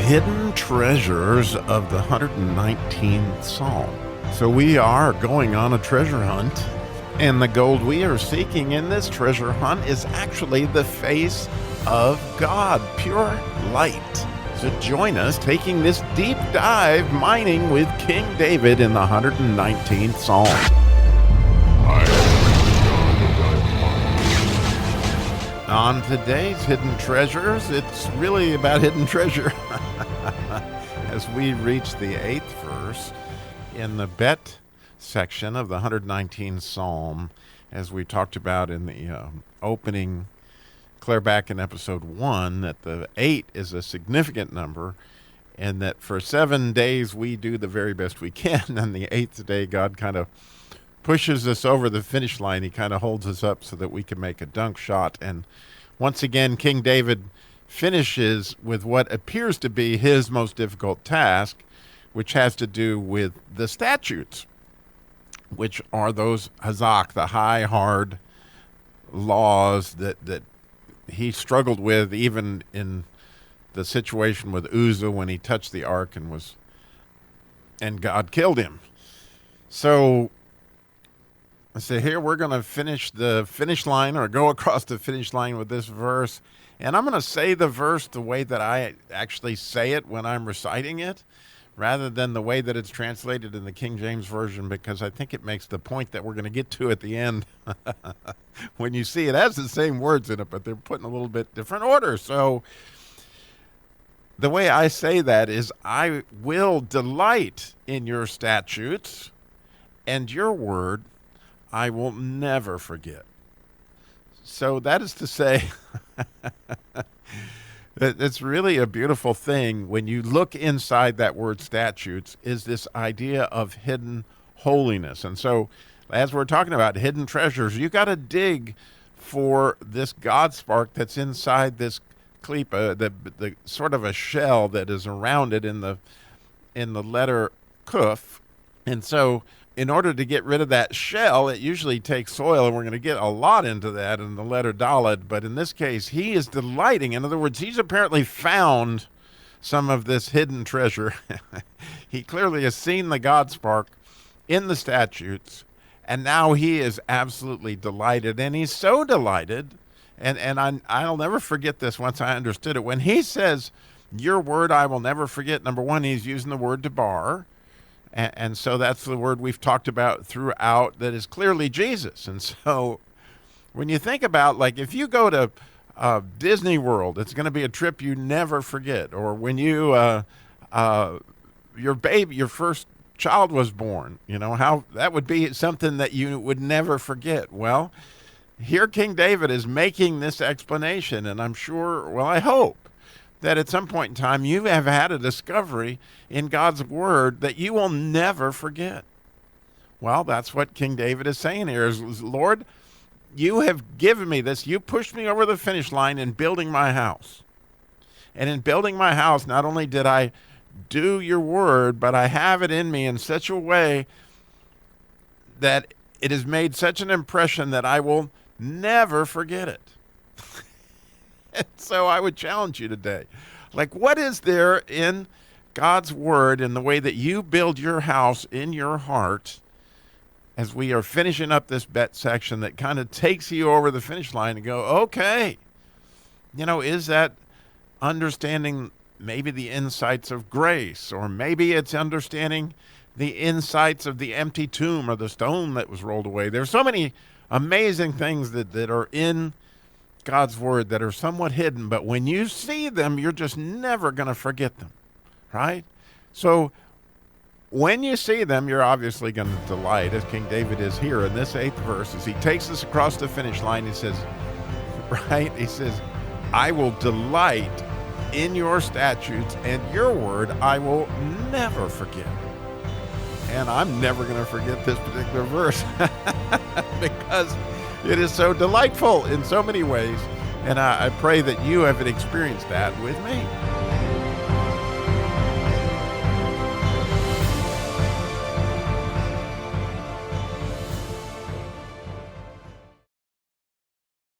hidden treasures of the 119th Psalm. So we are going on a treasure hunt, and the gold we are seeking in this treasure hunt is actually the face of God, pure light. So join us taking this deep dive mining with King David in the 119th Psalm. On today's Hidden Treasures, it's really about hidden treasure. As we reach the 8th verse in the bet section of the 119th Psalm, as we talked about in the opening, clear back in episode 1, that the 8 is a significant number, and that for 7 days we do the very best we can, and the 8th day God kind of pushes us over the finish line. He kind of holds us up so that we can make a dunk shot. And once again, King David finishes with what appears to be his most difficult task, which has to do with the statutes, which are those hazak, the high, hard laws that he struggled with even in the situation with Uzzah when he touched the ark and God killed him. So here we're going to finish the finish line, or go across the finish line with this verse. And I'm going to say the verse the way that I actually say it when I'm reciting it, rather than the way that it's translated in the King James Version, because I think it makes the point that we're going to get to at the end. When you see it has the same words in it, but they're put in a little bit different order. So the way I say that is, I will delight in your statutes, and your word I will never forget. So that is to say, it's really a beautiful thing when you look inside that word statutes, is this idea of hidden holiness. And so as we're talking about hidden treasures, you got to dig for this God spark that's inside this klipa, the sort of a shell that is around it in the letter kuf. And so in order to get rid of that shell, it usually takes soil, and we're going to get a lot into that in the letter Daled. But in this case, he is delighting. In other words, he's apparently found some of this hidden treasure. He clearly has seen the God spark in the statutes, and now he is absolutely delighted. And he's so delighted, and I'll never forget this once I understood it. When he says, your word I will never forget, number one, he's using the word debar. And so that's the word we've talked about throughout that is clearly Jesus. And so when you think about, like, if you go to Disney World, it's going to be a trip you never forget. Or when your first child was born, how that would be something that you would never forget. Well, here King David is making this explanation, and I'm sure, well, I hope that at some point in time you have had a discovery in God's word that you will never forget. Well, that's what King David is saying here is, Lord, you have given me this. You pushed me over the finish line in building my house. And in building my house, not only did I do your word, but I have it in me in such a way that it has made such an impression that I will never forget it. And so I would challenge you today. Like, what is there in God's word, in the way that you build your house in your heart, as we are finishing up this bet section, that kind of takes you over the finish line and go, okay, is that understanding maybe the insights of grace, or maybe it's understanding the insights of the empty tomb or the stone that was rolled away. There's so many amazing things that are in God's word that are somewhat hidden, but when you see them, you're just never going to forget them, right? So when you see them, you're obviously going to delight, as King David is here in this 8th verse, as he takes us across the finish line. He says, I will delight in your statutes, and your word I will never forget. And I'm never going to forget this particular verse because it is so delightful in so many ways, and I pray that you have experienced that with me.